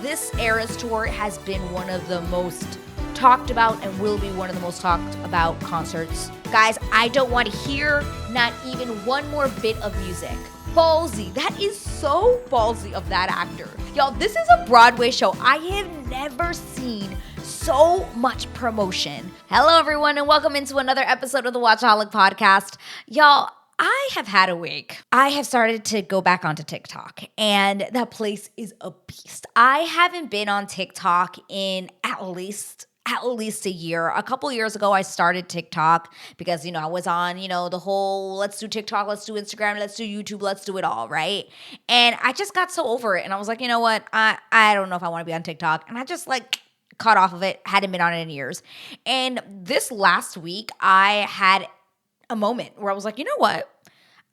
this Eras tour has been one of the most talked about and will be one of the most talked about concerts. Guys, I don't want to hear not even one more bit of music. Ballsy. That is so ballsy of that actor. Y'all, this is a Broadway show. I have never seen so much promotion. Hello, everyone, and welcome into another episode of the Watchahollic podcast. Y'all, I have had a week. I have started to go back onto TikTok, and that place is a beast. I haven't been on TikTok in at least a year. A couple years ago, I started TikTok because, I was on, the whole let's do TikTok, let's do Instagram, let's do YouTube, let's do it all, right? And I just got so over it. And I was like, you know what? I don't know if I want to be on TikTok. And I just cut off of it, hadn't been on it in years. And this last week, I had a moment where I was like, you know what?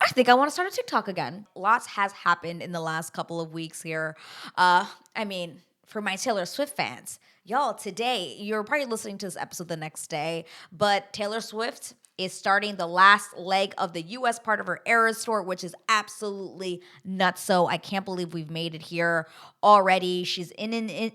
I think I want to start a TikTok again. Lots has happened in the last couple of weeks here. For my Taylor Swift fans, y'all, today, you're probably listening to this episode the next day, but Taylor Swift is starting the last leg of the U.S. part of her Eras tour, which is absolutely nuts. So I can't believe we've made it here already. She's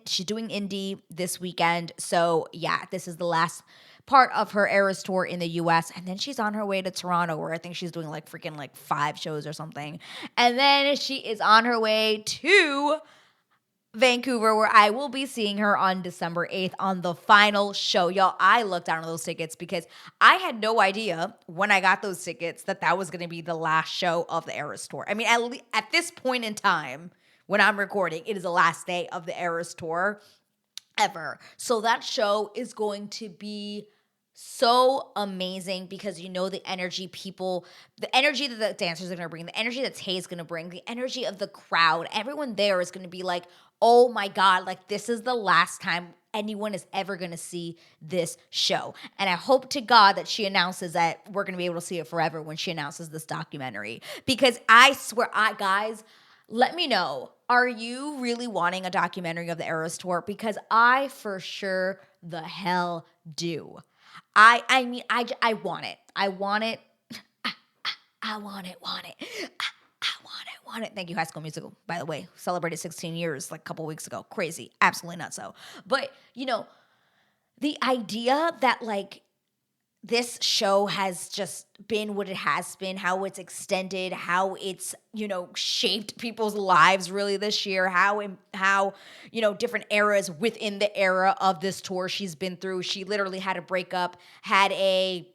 she's doing Indy this weekend. So yeah, this is the last part of her Eras tour in the U.S. And then she's on her way to Toronto, where I think she's doing freaking 5 shows or something. And then she is on her way to Vancouver, where I will be seeing her on December 8th on the final show. Y'all, I looked down on those tickets because I had no idea when I got those tickets that was going to be the last show of the Eras tour. I mean, at this point in time, when I'm recording, it is the last day of the Eras tour ever. So that show is going to be so amazing because the energy the energy that the dancers are going to bring, the energy that Tay is going to bring, the energy of the crowd, everyone there is going to be like, oh my God, this is the last time anyone is ever going to see this show. And I hope to God that she announces that we're going to be able to see it forever when she announces this documentary. Because I swear, guys, let me know, are you really wanting a documentary of the Eras tour? Because I for sure the hell do. I want it. I want it. I want it. I want it. Thank you, High School Musical, by the way. Celebrated 16 years a couple weeks ago. Crazy. Absolutely not so. But, the idea that this show has just been what it has been, how it's extended, how it's, shaped people's lives really this year, how different eras within the era of this tour she's been through. She literally had a breakup, had a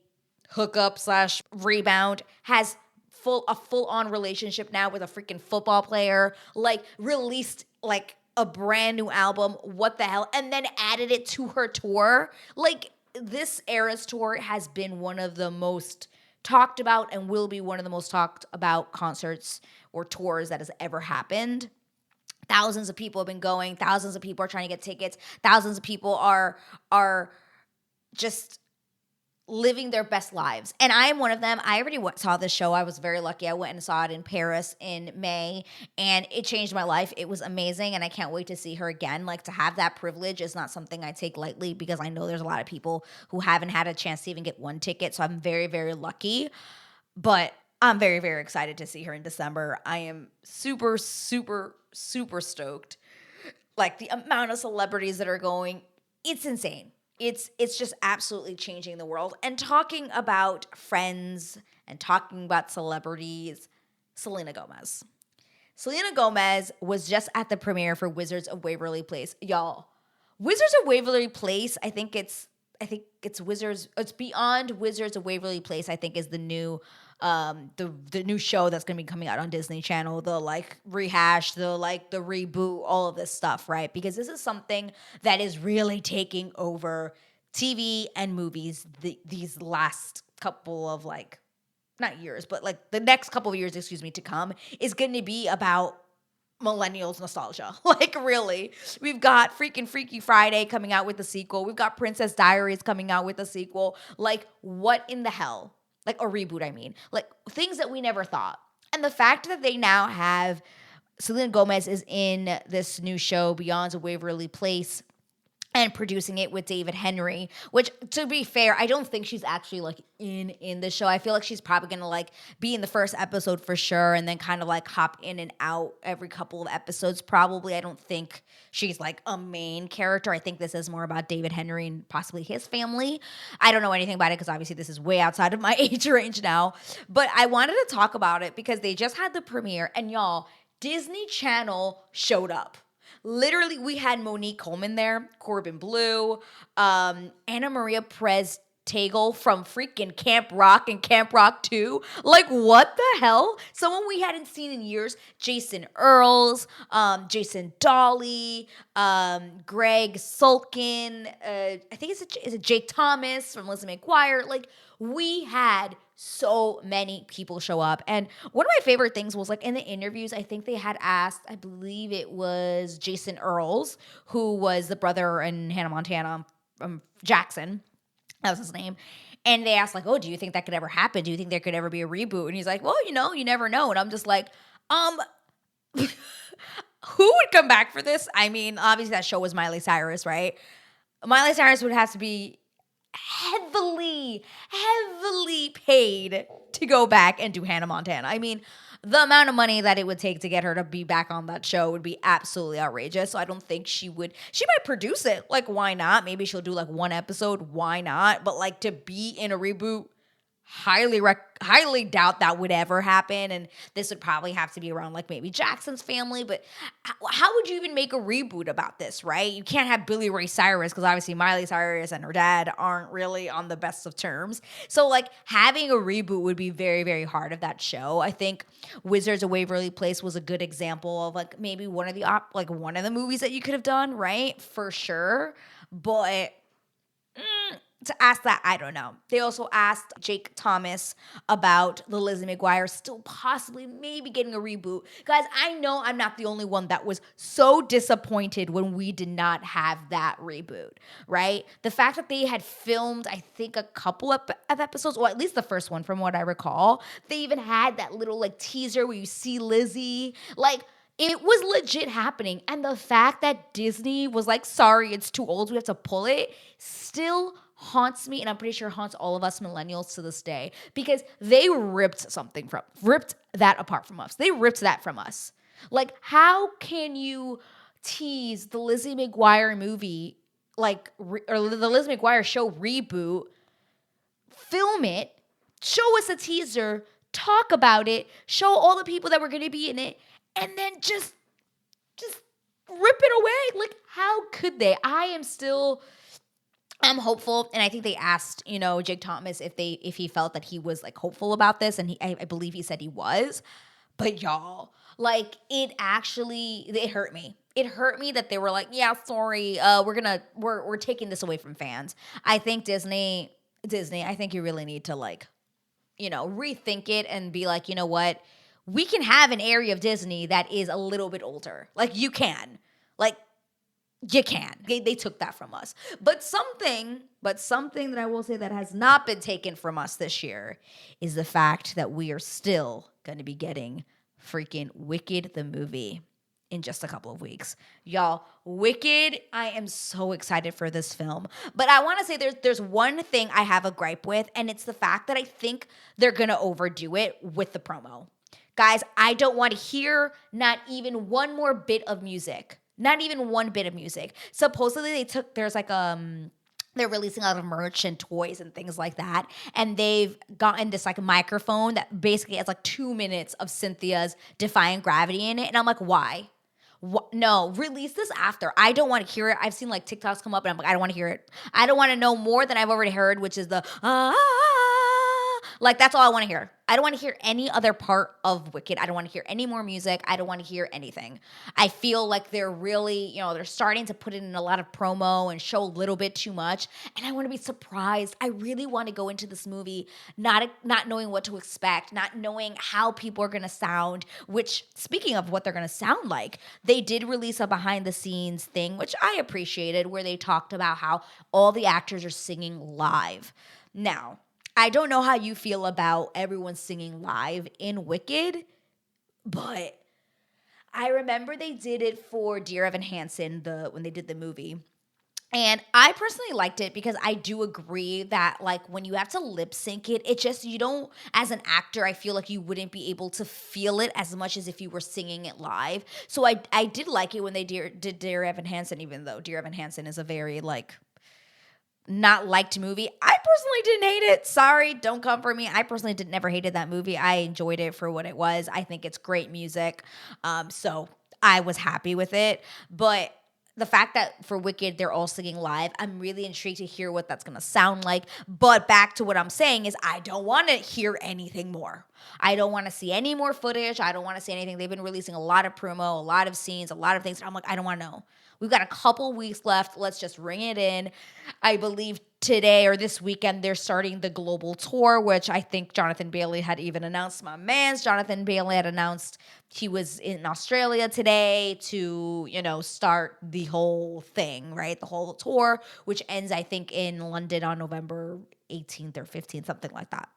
hookup / rebound, has a full-on relationship now with a freaking football player, released a brand new album, what the hell, and then added it to her tour. This Eras tour has been one of the most talked about and will be one of the most talked about concerts or tours that has ever happened. Thousands of people have been going. Thousands of people are trying to get tickets. Thousands of people are just living their best lives. And I am one of them. I already saw this show. I was very lucky. I went and saw it in Paris in May, and it changed my life. It was amazing, and I can't wait to see her again. To have that privilege is not something I take lightly because I know there's a lot of people who haven't had a chance to even get one ticket, so I'm very, very lucky. But I'm very, very excited to see her in December. I am super, super, super stoked. The amount of celebrities that are going, it's insane. It's just absolutely changing the world. And talking about friends and talking about celebrities, Selena Gomez. Selena Gomez was just at the premiere for Wizards of Waverly Place. Y'all, Wizards of Waverly Place, I think it's Wizards, it's beyond Wizards of Waverly Place, I think is the new the new show that's going to be coming out on Disney Channel, the rehash, the reboot, all of this stuff, right? Because this is something that is really taking over TV and movies these last couple of not years, but the next couple of years, to come is going to be about millennials nostalgia. Really. We've got freaking Freaky Friday coming out with a sequel. We've got Princess Diaries coming out with a sequel. What in the hell? A reboot, I mean. Things that we never thought. And the fact that they now have Selena Gomez is in this new show, Beyond Waverly Place, and producing it with David Henry, which, to be fair, I don't think she's actually like in the show. I feel like she's probably gonna like be in the first episode for sure, and then kind of like hop in and out every couple of episodes probably. I don't think she's like a main character. I think this is more about David Henry and possibly his family. I don't know anything about it because obviously this is way outside of my age range now, but I wanted to talk about it because they just had the premiere, and y'all, Disney Channel showed up. Literally, we had Monique Coleman there, Corbin Bleu, Anna Maria Perez Tegel from freaking Camp Rock and Camp Rock 2. Like, what the hell? Someone we hadn't seen in years. Jason Earls, Jason Dolly, Greg Sulkin, I think is it Jake Thomas from Lizzie McGuire. Like, we had so many people show up. And one of my favorite things was like in the interviews, I think they had asked, I believe it was Jason Earls, who was the brother in Hannah Montana, Jackson. That was his name. And they asked like, oh, do you think that could ever happen? Do you think there could ever be a reboot? And he's like, well, you never know. And I'm just like, who would come back for this? I mean, obviously that show was Miley Cyrus, right? Miley Cyrus would have to be heavily paid to go back and do Hannah Montana. I mean, the amount of money that it would take to get her to be back on that show would be absolutely outrageous. So I don't think she would. She might produce it. Like, why not? Maybe she'll do like one episode. Why not? But like to be in a reboot, highly doubt that would ever happen. And this would probably have to be around like maybe Jackson's family. But how would you even make a reboot about this, right? You can't have Billy Ray Cyrus because obviously Miley Cyrus and her dad aren't really on the best of terms. So like having a reboot would be very, very hard of that show. I think Wizards of Waverly Place was a good example of like maybe one of the movies that you could have done, right? For sure. But to ask that, I don't know. They also asked Jake Thomas about the Lizzie McGuire still possibly maybe getting a reboot. Guys, I know I'm not the only one that was so disappointed when we did not have that reboot, right? The fact that they had filmed, I think, a couple of episodes, or at least the first one from what I recall. They even had that little like teaser where you see Lizzie. Like, it was legit happening. And the fact that Disney was like, sorry, it's too old, we have to pull it, still haunts me, and I'm pretty sure haunts all of us millennials to this day, because they ripped that apart from us. They ripped that from us. Like, how can you tease the Lizzie McGuire movie, or the Lizzie McGuire show reboot, film it, show us a teaser, talk about it, show all the people that were going to be in it, and then just rip it away? Like, how could they? I'm hopeful, and I think they asked, Jake Thomas if he felt that he was like hopeful about this, and I believe he said he was. But y'all, like, it hurt me. It hurt me that they were like, yeah, sorry, we're taking this away from fans. I think Disney, I think you really need to like, rethink it and be like, you know what, we can have an area of Disney that is a little bit older. Like, you can, like. You can. They took that from us. But something that I will say that has not been taken from us this year is the fact that we are still going to be getting freaking Wicked the movie in just a couple of weeks. Y'all, Wicked, I am so excited for this film. But I want to say there's one thing I have a gripe with, and it's the fact that I think they're going to overdo it with the promo. Guys, I don't want to hear not even one more bit of music. Not even one bit of music. Supposedly there's like they're releasing a lot of merch and toys and things like that. And they've gotten this like microphone that basically has like 2 minutes of Cynthia's Defying Gravity in it. And I'm like, why? No, release this after. I don't want to hear it. I've seen like TikToks come up and I'm like, I don't want to hear it. I don't want to know more than I've already heard, which is the like, that's all I want to hear. I don't want to hear any other part of Wicked. I don't want to hear any more music. I don't want to hear anything. I feel like they're really, they're starting to put in a lot of promo and show a little bit too much. And I want to be surprised. I really want to go into this movie not knowing what to expect, not knowing how people are going to sound, which, speaking of what they're going to sound like, they did release a behind the scenes thing, which I appreciated, where they talked about how all the actors are singing live. Now, I don't know how you feel about everyone singing live in Wicked, but I remember they did it for Dear Evan Hansen when they did the movie. And I personally liked it because I do agree that like when you have to lip sync it, it just you don't as an actor, I feel like you wouldn't be able to feel it as much as if you were singing it live. So I did like it when they did Dear Evan Hansen, even though Dear Evan Hansen is a very like not liked movie. I personally didn't hate it. Sorry, don't come for me. I personally never hated that movie. I enjoyed it for what it was. I think it's great music. So I was happy with it. But the fact that for Wicked they're all singing live, I'm really intrigued to hear what that's gonna sound like. But back to what I'm saying is I don't want to hear anything more. I don't want to see any more footage. I don't want to see anything. They've been releasing a lot of promo, a lot of scenes, a lot of things. I'm like, I don't want to know. We've got a couple weeks left. Let's just ring it in. I believe today or this weekend they're starting the global tour, which I think Jonathan Bailey had even announced. My man's Jonathan Bailey had announced he was in Australia today to, start the whole thing, right? The whole tour, which ends, I think, in London on November 18th or 15th, something like that.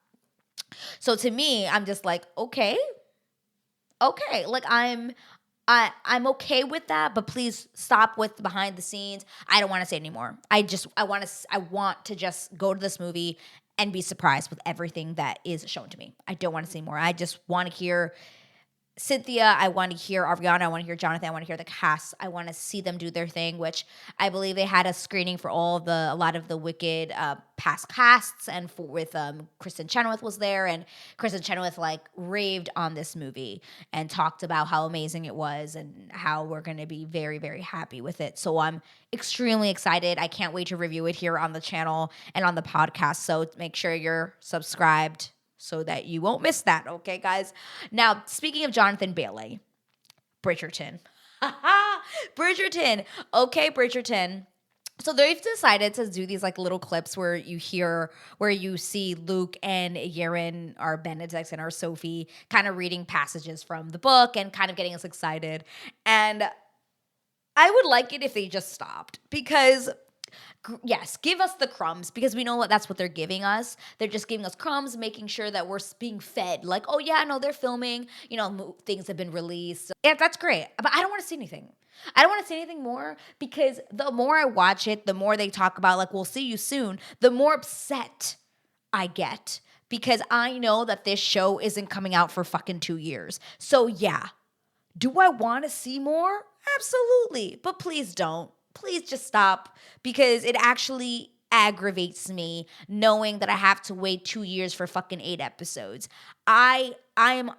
So to me, I'm just like, okay. Like I'm okay with that, but please stop with the behind the scenes. I don't want to say anymore. I want to just go to this movie and be surprised with everything that is shown to me. I don't want to see more. I just want to hear Cynthia, I want to hear Ariana, I want to hear Jonathan, I want to hear the cast. I want to see them do their thing, which I believe they had a screening for a lot of the Wicked past casts, and with Kristen Chenoweth was there, and Kristen Chenoweth like raved on this movie and talked about how amazing it was and how we're going to be very, very happy with it. So I'm extremely excited. I can't wait to review it here on the channel and on the podcast. So make sure you're subscribed so that you won't miss that, okay, guys? Now, speaking of Jonathan Bailey, Bridgerton. Bridgerton. Okay, Bridgerton. So they've decided to do these like little clips where you see Luke and Yaron, our Benedict and our Sophie, kind of reading passages from the book and kind of getting us excited. And I would like it if they just stopped because yes, give us the crumbs because we know that's what they're giving us. They're just giving us crumbs, making sure that we're being fed. Like, oh yeah, no, they're filming. Things have been released. Yeah, that's great. But I don't want to see anything. I don't want to see anything more because the more I watch it, the more they talk about like, we'll see you soon, the more upset I get because I know that this show isn't coming out for fucking 2 years. So yeah, do I want to see more? Absolutely. But please don't. Please just stop because it actually aggravates me knowing that I have to wait 2 years for fucking 8 episodes. I'm going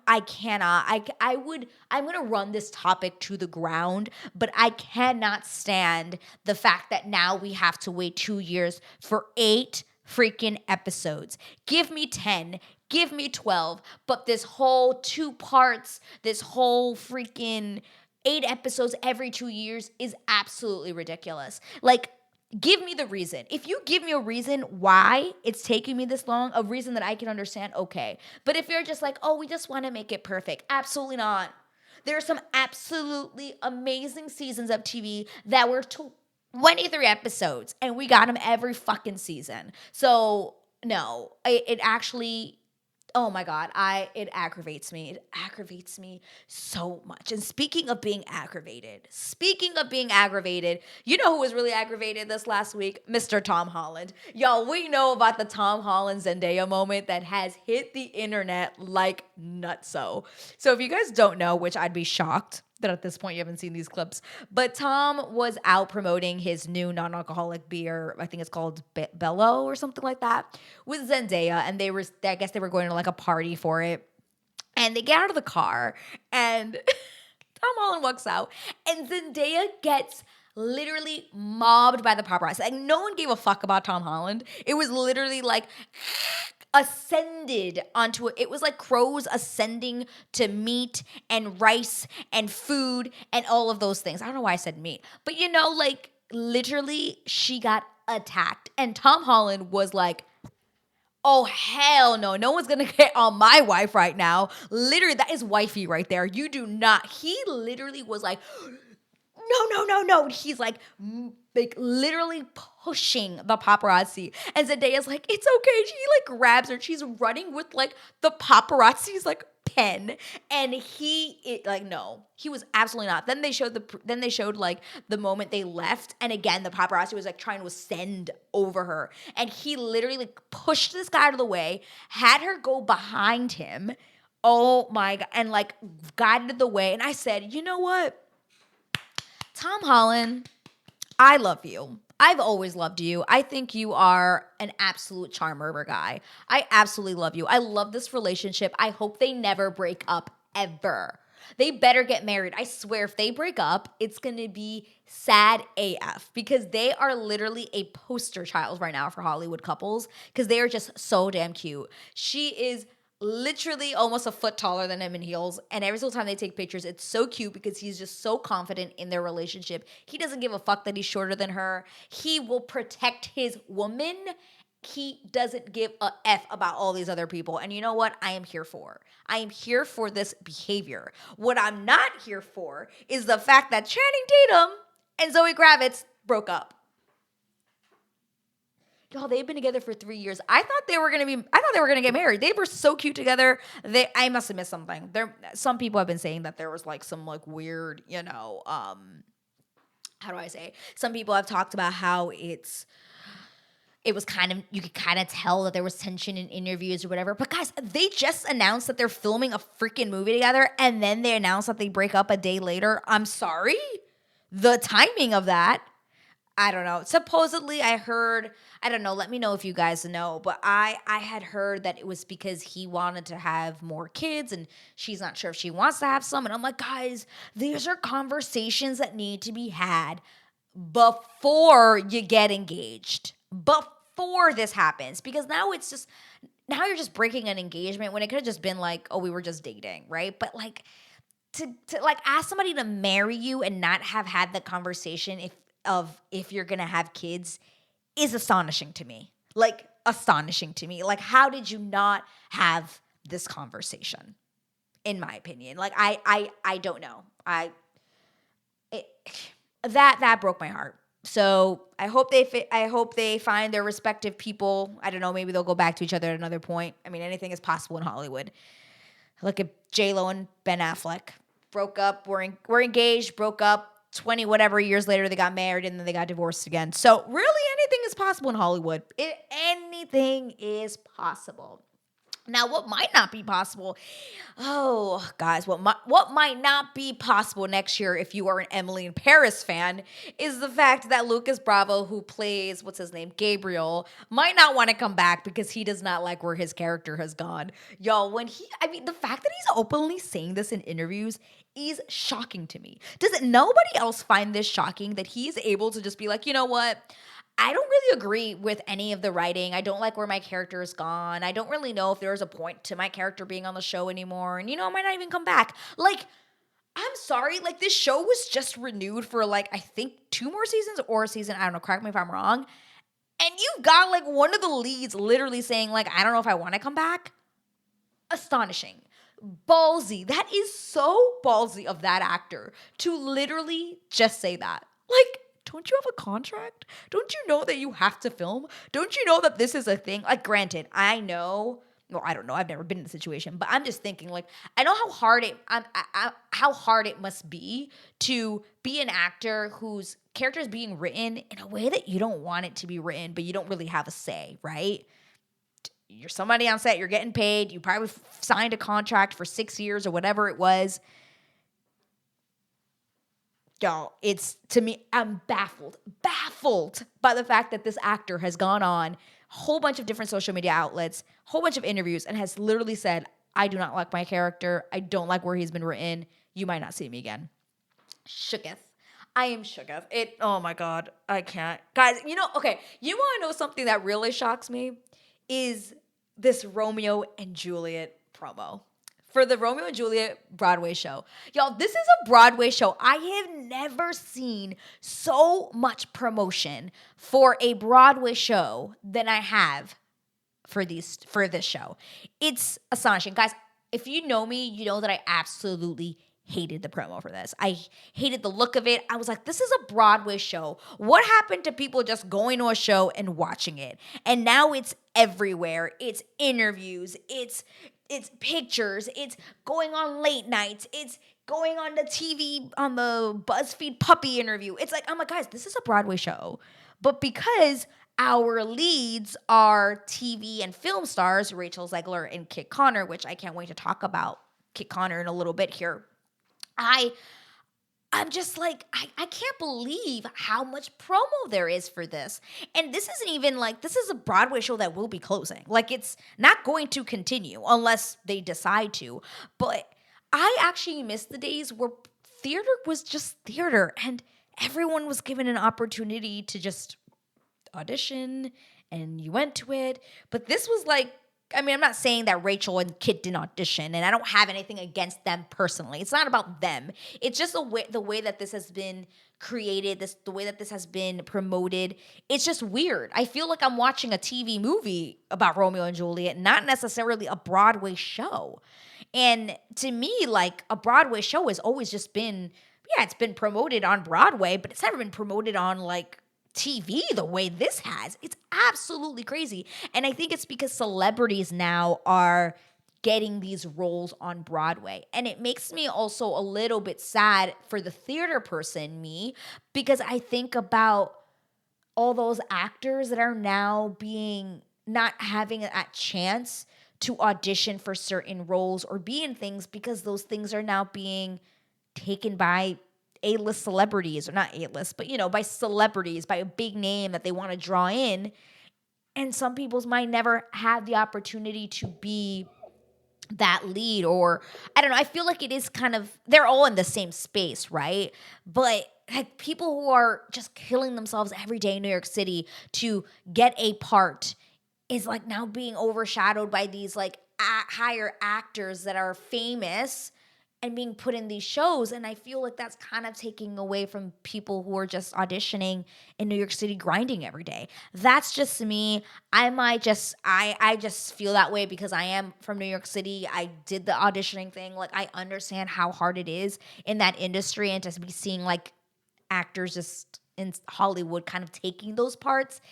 to run this topic to the ground, but I cannot stand the fact that now we have to wait 2 years for 8 freaking episodes. Give me 10, give me 12, but this whole 2 parts, this whole freaking 8 episodes every 2 years is absolutely ridiculous. Like, give me the reason. If you give me a reason why it's taking me this long, a reason that I can understand, okay. But if you're just like, oh, we just want to make it perfect, absolutely not. There are some absolutely amazing seasons of TV that were 23 episodes, and we got them every fucking season. So, no, it actually... Oh my God, it aggravates me. It aggravates me so much. And speaking of being aggravated, you know who was really aggravated this last week? Mr. Tom Holland. Y'all, we know about the Tom Holland Zendaya moment that has hit the internet like nutso. So if you guys don't know, which I'd be shocked that at this point you haven't seen these clips, but Tom was out promoting his new non-alcoholic beer, I think it's called Bello or something like that, with Zendaya, and I guess they were going to like a party for it, and they get out of the car, and Tom Holland walks out, and Zendaya gets literally mobbed by the paparazzi. Like, no one gave a fuck about Tom Holland. It was literally like ascended onto it. It was like crows ascending to meat and rice and food and all of those things. I don't know why I said meat, but like literally she got attacked, and Tom Holland was like, oh, hell no. No one's going to get on my wife right now. Literally, that is wifey right there. You do not. He literally was like, no. He's like literally pushing the paparazzi. And Zendaya's like, it's okay. She like grabs her. She's running with like the paparazzi's like pen, and no, he was absolutely not. Then they showed like the moment they left, and again the paparazzi was like trying to ascend over her, and he literally like pushed this guy out of the way, had her go behind him. Oh my God, and like guided the way. And I said, you know what, Tom Holland, I love you. I've always loved you. I think you are an absolute charmer guy. I absolutely love you. I love this relationship. I hope they never break up ever. They better get married. I swear if they break up, it's going to be sad AF because they are literally a poster child right now for Hollywood couples because they are just so damn cute. She is literally almost a foot taller than him in heels, and every single time they take pictures, it's so cute because he's just so confident in their relationship. He doesn't give a fuck that he's shorter than her. He will protect his woman. He doesn't give a F about all these other people. And you know what? I am here for this behavior. What I'm not here for is the fact that Channing Tatum and Zoe Kravitz broke up. Y'all, they've been together for 3 years. I thought they were gonna get married. They were so cute together. I must have missed something. Some people have been saying that there was like some like weird, how do I say? Some people have talked about how it was kind of, you could kind of tell that there was tension in interviews or whatever. But guys, they just announced that they're filming a freaking movie together, and then they announced that they break up a day later. I'm sorry, the timing of that. I don't know. Supposedly, I heard, I don't know, let me know if you guys know, but I had heard that it was because he wanted to have more kids and she's not sure if she wants to have some. And I'm like, guys, these are conversations that need to be had before you get engaged, before this happens. Because now you're just breaking an engagement when it could have just been like, oh, we were just dating, right? But like, to like ask somebody to marry you and not have had the conversation if you're gonna have kids is astonishing to me. Like, astonishing to me. Like, how did you not have this conversation? In my opinion, like I don't know. That broke my heart. So I hope they find their respective people. I don't know. Maybe they'll go back to each other at another point. I mean, anything is possible in Hollywood. Look at J-Lo and Ben Affleck. Broke up. We're engaged. Broke up. 20 whatever years later, they got married and then they got divorced again. So really anything is possible in Hollywood. Anything is possible. Now, what might not be possible? Oh, guys, what might not be possible next year if you are an Emily in Paris fan is the fact that Lucas Bravo, who plays, what's his name, Gabriel, might not want to come back because he does not like where his character has gone. Y'all, the fact that he's openly saying this in interviews is shocking to me. Does nobody else find this shocking that he's able to just be like, you know what? I don't really agree with any of the writing. I don't like where my character is gone. I don't really know if there's a point to my character being on the show anymore. And, I might not even come back. Like, I'm sorry. Like, this show was just renewed for, like, I think 2 more seasons or a season. I don't know. Correct me if I'm wrong. And you got, like, one of the leads literally saying, like, I don't know if I want to come back. Astonishing. Ballsy. That is so ballsy of that actor to literally just say that. Like, don't you have a contract? Don't you know that you have to film? Don't you know that this is a thing? Like, granted, I know, well, I don't know. I've never been in the situation, but I'm just thinking, like, I know how hard it must be to be an actor whose character is being written in a way that you don't want it to be written, but you don't really have a say, right? You're somebody on set, you're getting paid, you probably signed a contract for 6 years or whatever it was. Y'all, to me, I'm baffled by the fact that this actor has gone on a whole bunch of different social media outlets, whole bunch of interviews, and has literally said, I do not like my character. I don't like where he's been written. You might not see me again. Shooketh. I am shooketh. Oh my God, I can't. Guys, okay, you want to know something that really shocks me? Is this Romeo and Juliet promo. For the Romeo and Juliet Broadway show. Y'all, this is a Broadway show. I have never seen so much promotion for a Broadway show than I have for this show. It's astonishing. Guys, if you know me, you know that I absolutely hated the promo for this. I hated the look of it. I was like, this is a Broadway show. What happened to people just going to a show and watching it? And now it's everywhere. It's interviews. It's it's pictures, it's going on late nights, it's going on the TV on the BuzzFeed puppy interview. It's like, I'm like, guys, this is a Broadway show. But because our leads are TV and film stars, Rachel Zegler and Kit Connor, which I can't wait to talk about Kit Connor in a little bit here. I'm just like, I can't believe how much promo there is for this. And this isn't even like, this is a Broadway show that will be closing. Like, it's not going to continue unless they decide to. But I actually miss the days where theater was just theater and everyone was given an opportunity to just audition and you went to it. But this was like, I mean, I'm not saying that Rachel and Kit didn't audition, and I don't have anything against them personally. It's not about them. It's just the way that this has been created, the way that this has been promoted. It's just weird. I feel like I'm watching a TV movie about Romeo and Juliet, not necessarily a Broadway show. And to me, like, a Broadway show has always just been, yeah, it's been promoted on Broadway, but it's never been promoted on, like, TV the way this has. It's absolutely crazy. And I think it's because celebrities now are getting these roles on Broadway. And it makes me also a little bit sad for the theater person, me, because I think about all those actors that are now not having that chance to audition for certain roles or be in things because those things are now being taken by A-list celebrities, or not A-list, but, by celebrities, by a big name that they want to draw in. And some people's might never have the opportunity to be that lead, or I don't know. I feel like it is kind of, they're all in the same space, right? But like people who are just killing themselves every day in New York City to get a part is like now being overshadowed by these like higher actors that are famous and being put in these shows. And I feel like that's kind of taking away from people who are just auditioning in New York City, grinding every day. That's just me. I just feel that way because I am from New York City. I did the auditioning thing. Like, I understand how hard it is in that industry, and to be seeing like actors just in Hollywood kind of taking those parts,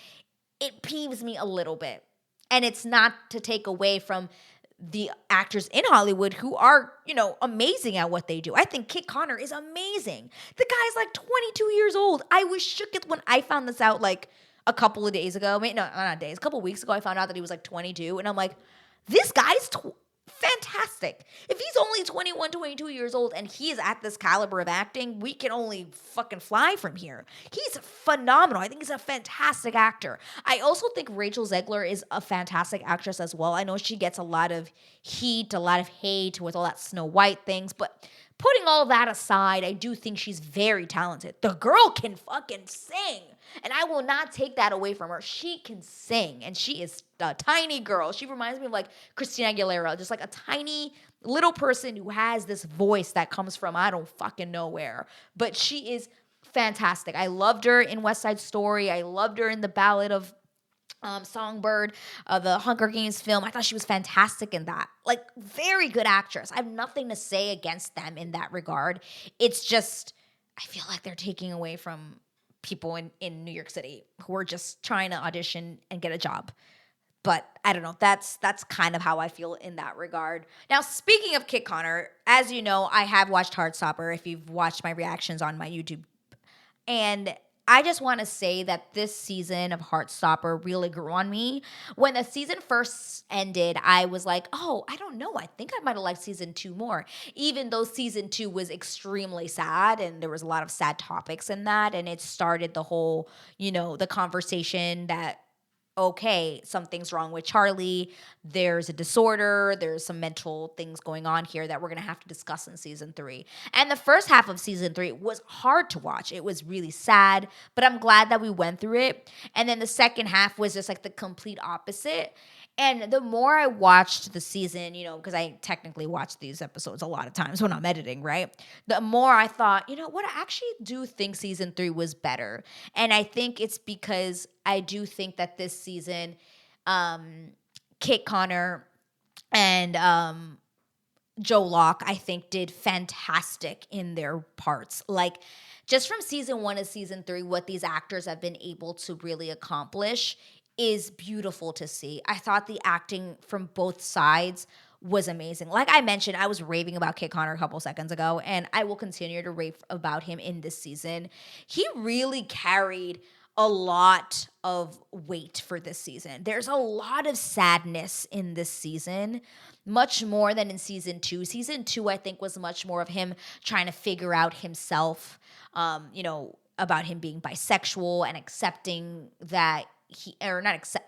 it peeves me a little bit. And it's not to take away from the actors in Hollywood who are, amazing at what they do. I think Kit Connor is amazing. The guy's like 22 years old. I was shook when I found this out like a couple of days ago. A couple of weeks ago, I found out that he was like 22. And I'm like, this guy's fantastic. If he's only 21, 22 years old and he is at this caliber of acting, we can only fucking fly from here. He's phenomenal. I think he's a fantastic actor. I also think Rachel Zegler is a fantastic actress as well. I know she gets a lot of heat, a lot of hate with all that Snow White things, but putting all that aside, I do think she's very talented. The girl can fucking sing, and I will not take that away from her. She can sing, and she is a tiny girl. She reminds me of like Christina Aguilera, just like a tiny little person who has this voice that comes from I don't fucking know where. But she is fantastic. I loved her in West Side Story. I loved her in The Ballad of Songbird, the Hunger Games film. I thought she was fantastic in that. Like, very good actress. I have nothing to say against them in that regard. It's just, I feel like they're taking away from people in New York City who are just trying to audition and get a job. But I don't know. That's kind of how I feel in that regard. Now, speaking of Kit Connor, as you know, I have watched Heartstopper if you've watched my reactions on my YouTube. And I just want to say that this season of Heartstopper really grew on me. When the season first ended, I was like, oh, I don't know. I think I might have liked season 2 more, even though season 2 was extremely sad and there was a lot of sad topics in that. And it started the whole, the conversation that, okay, something's wrong with Charlie. There's a disorder. There's some mental things going on here that we're going to have to discuss in season 3. And the first half of season 3 was hard to watch. It was really sad, but I'm glad that we went through it. And then the second half was just like the complete opposite. And the more I watched the season, because I technically watch these episodes a lot of times when I'm editing, right? The more I thought, what, I actually do think season 3 was better. And I think it's because I do think that this season, Kit Connor and Joe Locke, I think, did fantastic in their parts. Like, just from season 1 to season 3, what these actors have been able to really accomplish is beautiful to see. I thought the acting from both sides was amazing. Like I mentioned, I was raving about Kit Connor a couple seconds ago, and I will continue to rave about him in this season. He really carried a lot of weight for this season. There's a lot of sadness in this season, much more than in season 2. Season 2, I think, was much more of him trying to figure out himself, about him being bisexual and accepting that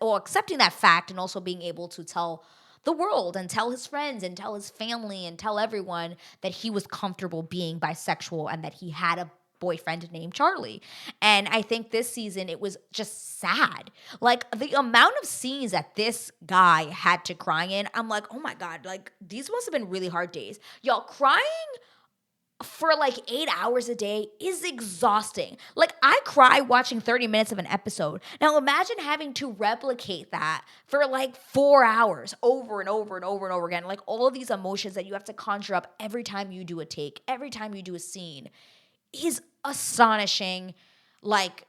accepting that fact, and also being able to tell the world and tell his friends and tell his family and tell everyone that he was comfortable being bisexual and that he had a boyfriend named Charlie. And I think this season it was just sad. Like the amount of scenes that this guy had to cry in, I'm like, oh my God, like these must have been really hard days. Y'all, crying for like 8 hours a day is exhausting. Like I cry watching 30 minutes of an episode. Now imagine having to replicate that for like 4 hours over and over and over and over again. Like all of these emotions that you have to conjure up every time you do a take, every time you do a scene is astonishing. Like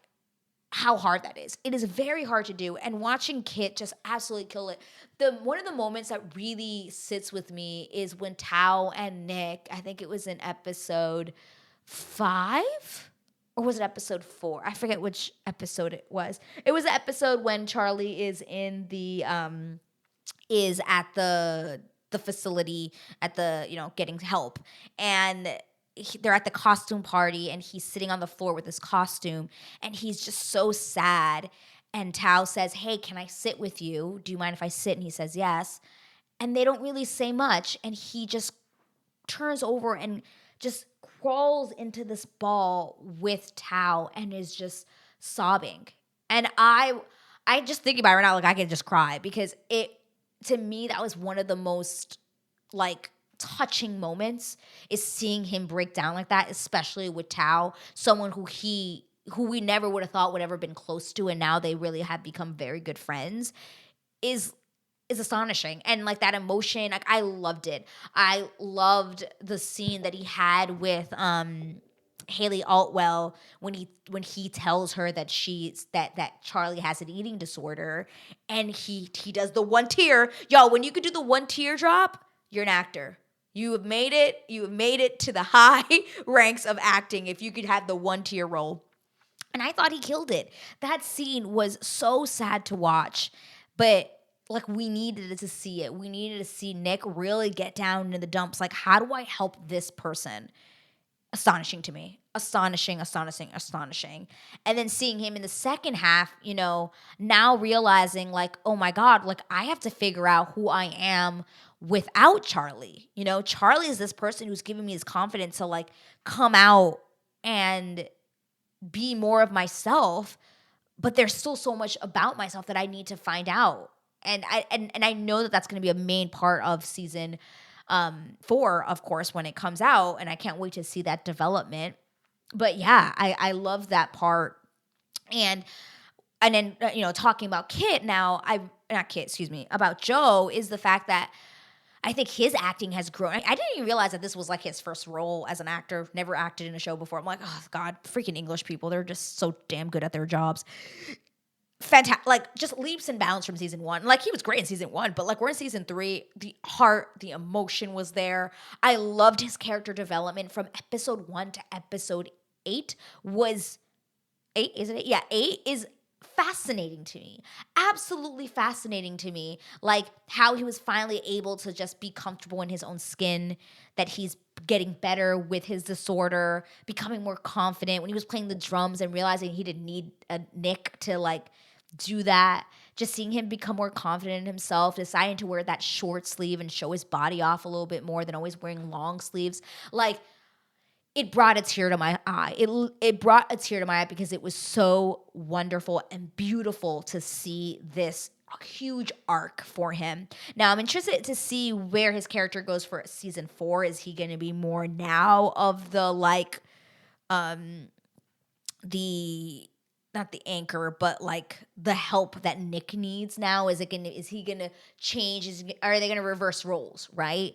how hard that is. It is very hard to do. And watching Kit just absolutely kill it. One of the moments that really sits with me is when Tao and Nick, I think it was in episode 5 or was it episode 4? I forget which episode it was. It was the episode when Charlie is in is at the facility at the, getting help. And they're at the costume party and he's sitting on the floor with his costume and he's just so sad. And Tao says, hey, can I sit with you? Do you mind if I sit? And he says, yes. And they don't really say much. And he just turns over and just crawls into this ball with Tao and is just sobbing. And I just thinking about it right now, like I could just cry because to me, that was one of the most like touching moments is seeing him break down like that, especially with Tao, someone who we never would have thought would ever been close to, and now they really have become very good friends, is astonishing. And like that emotion, like I loved it. I loved the scene that he had with Haley Altwell when he tells her that that Charlie has an eating disorder, and he does the one tear. Y'all, when you could do the one tear drop, you're an actor. You have made it. You have made it to the high ranks of acting if you could have the one tear roll. And I thought he killed it. That scene was so sad to watch, but like we needed to see it. We needed to see Nick really get down into the dumps. Like, how do I help this person? Astonishing to me. Astonishing. And then seeing him in the second half, now realizing like, oh my God, like I have to figure out who I am without Charlie. Charlie is this person who's giving me his confidence to like come out and be more of myself, but there's still so much about myself that I need to find out. And I know that that's going to be a main part of season 4, of course, when it comes out, and I can't wait to see that development. But yeah, I love that part. And then talking about about Joe is the fact that I think his acting has grown. I didn't even realize that this was like his first role as an actor. Never acted in a show before. I'm like, oh God, freaking English people. They're just so damn good at their jobs. Fantastic, like just leaps and bounds from season 1. Like he was great in season 1, but like we're in season 3. The heart, the emotion was there. I loved his character development from episode 1 to episode 8. Was 8? Is it 8? Yeah, 8 is fascinating to me. Absolutely fascinating to me. Like how he was finally able to just be comfortable in his own skin, that he's getting better with his disorder, becoming more confident when he was playing the drums and realizing he didn't need a Nick to like do that. Just seeing him become more confident in himself, deciding to wear that short sleeve and show his body off a little bit more than always wearing long sleeves. Like it brought a tear to my eye. It brought a tear to my eye because it was so wonderful and beautiful to see this huge arc for him. Now I'm interested to see where his character goes for season 4. Is he going to be more now of the like the not the anchor, but like the help that Nick needs now. Is he gonna change? Are they gonna reverse roles, right?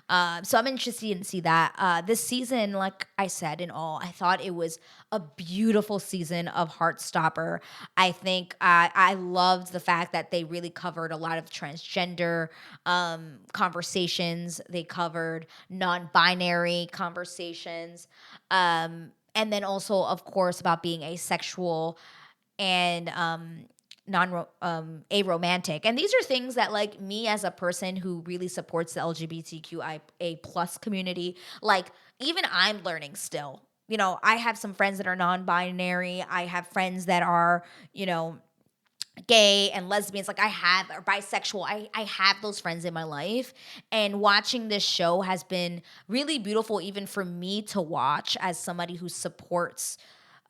So I'm interested to see that. This season, like I said, in all, I thought it was a beautiful season of Heartstopper. I think I loved the fact that they really covered a lot of transgender conversations. They covered non-binary conversations. And then also, of course, about being asexual and aromantic. And these are things that, like, me as a person who really supports the LGBTQIA plus community, like, even I'm learning still. You know, I have some friends that are non-binary. I have friends that are, you know, gay and lesbians, like I have, or bisexual. I have those friends in my life, and watching this show has been really beautiful, even for me to watch as somebody who supports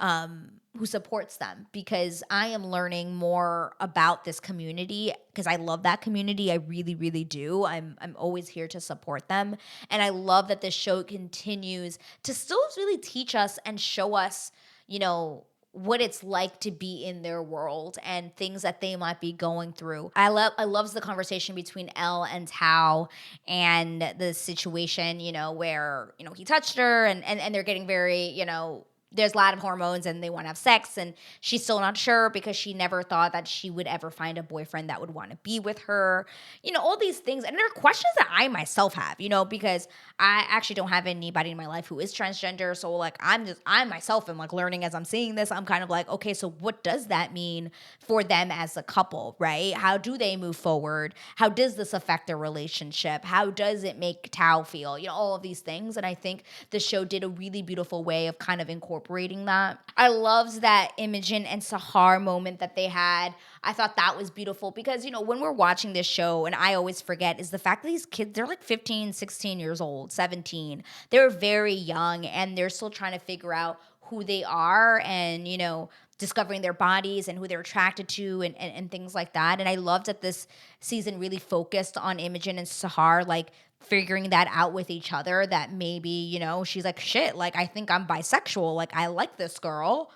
them, because I am learning more about this community, because I love that community. I really, really do. I'm always here to support them, and I love that this show continues to still really teach us and show us, you know, what it's like to be in their world and things that they might be going through. I loves the conversation between Elle and Tao, and the situation, you know, where, you know, he touched her, and they're getting very, you know, there's a lot of hormones and they want to have sex, and she's still not sure because she never thought that she would ever find a boyfriend that would want to be with her. You know, all these things. And there are questions that I myself have, you know, because I actually don't have anybody in my life who is transgender. So like I myself am like learning as I'm seeing this. I'm kind of like, okay, so what does that mean for them as a couple, right? How do they move forward? How does this affect their relationship? How does it make Tao feel? You know, all of these things. And I think the show did a really beautiful way of kind of incorporating that. I loved that Imogen and Sahar moment that they had. I thought that was beautiful because, you know, when we're watching this show, and I always forget, is the fact that these kids, they're like 15, 16 years old, 17. They're very young, and they're still trying to figure out who they are, and, you know, discovering their bodies and who they're attracted to, and things like that. And I loved that this season really focused on Imogen and Sahar, like, figuring that out with each other, that maybe, you know, she's like, shit, like, I think I'm bisexual. Like, I like this girl.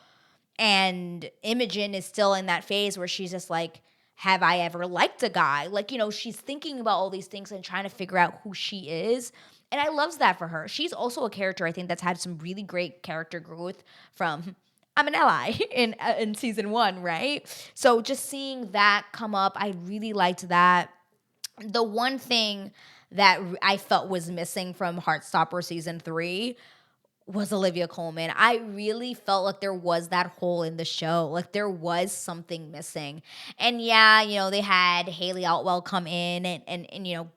And Imogen is still in that phase where she's just like, have I ever liked a guy? Like, you know, she's thinking about all these things and trying to figure out who she is. And I loves that for her. She's also a character, I think, that's had some really great character growth from I'm an ally in season 1, right? So just seeing that come up, I really liked that. The one thing that I felt was missing from Heartstopper season 3 was Olivia Colman. I really felt like there was that hole in the show. Like there was something missing. And yeah, you know, they had Haley Outwell come in and you know,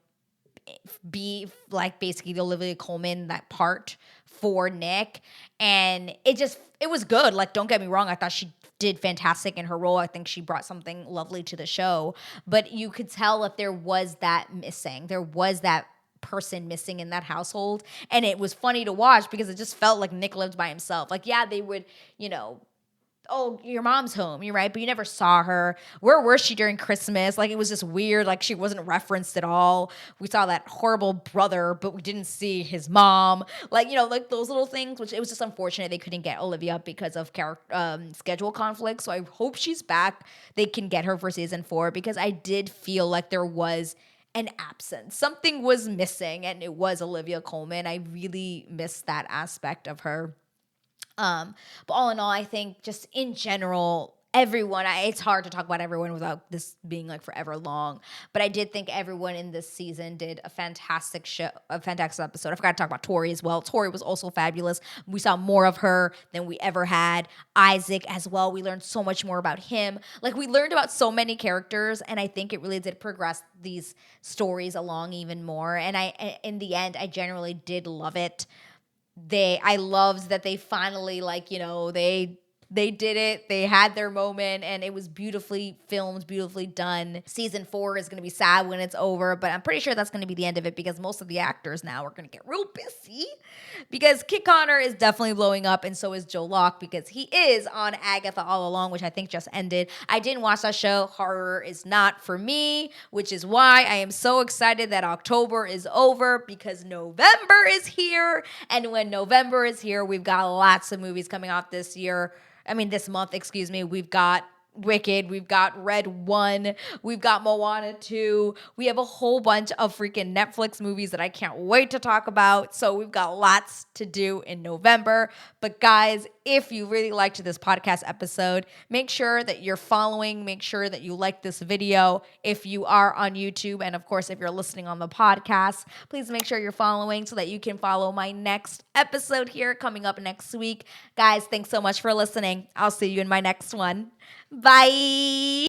be like basically the Olivia Colman, that part for Nick. And it was good. Like, don't get me wrong. I thought she did fantastic in her role. I think she brought something lovely to the show. But you could tell if there was that missing. There was that person missing in that household. And it was funny to watch because it just felt like Nick lived by himself. Like, yeah, they would, you know, oh, your mom's home, you're right, but you never saw her. Where was she during Christmas? Like, it was just weird. Like, she wasn't referenced at all. We saw that horrible brother, but we didn't see his mom. Like, you know, like those little things, which it was just unfortunate they couldn't get Olivia because of schedule conflicts. So I hope she's back. They can get her for season 4 because I did feel like there was an absence. Something was missing, and it was Olivia Colman. I really missed that aspect of her. But all in all, I think just in general, everyone, it's hard to talk about everyone without this being like forever long, but I did think everyone in this season did a fantastic show, a fantastic episode. I forgot to talk about Tori as well. Tori was also fabulous. We saw more of her than we ever had. Isaac as well. We learned so much more about him. Like, we learned about so many characters, and I think it really did progress these stories along even more. And in the end, I generally did love it. I loved that they finally, like, you know, they did it. They had their moment, and it was beautifully filmed, beautifully done. Season 4 is going to be sad when it's over, but I'm pretty sure that's going to be the end of it because most of the actors now are going to get real busy because Kit Connor is definitely blowing up, and so is Joe Locke because he is on Agatha All Along, which I think just ended. I didn't watch that show. Horror is not for me, which is why I am so excited that October is over because November is here, and when November is here, we've got lots of movies coming out this year. this month, excuse me, we've got Wicked, we've got Red 1, we've got Moana 2. We have a whole bunch of freaking Netflix movies that I can't wait to talk about. So we've got lots to do in November. But guys, if you really liked this podcast episode, make sure that you're following, make sure that you like this video. If you are on YouTube, and of course, if you're listening on the podcast, please make sure you're following so that you can follow my next episode here coming up next week. Guys, thanks so much for listening. I'll see you in my next one. Bye.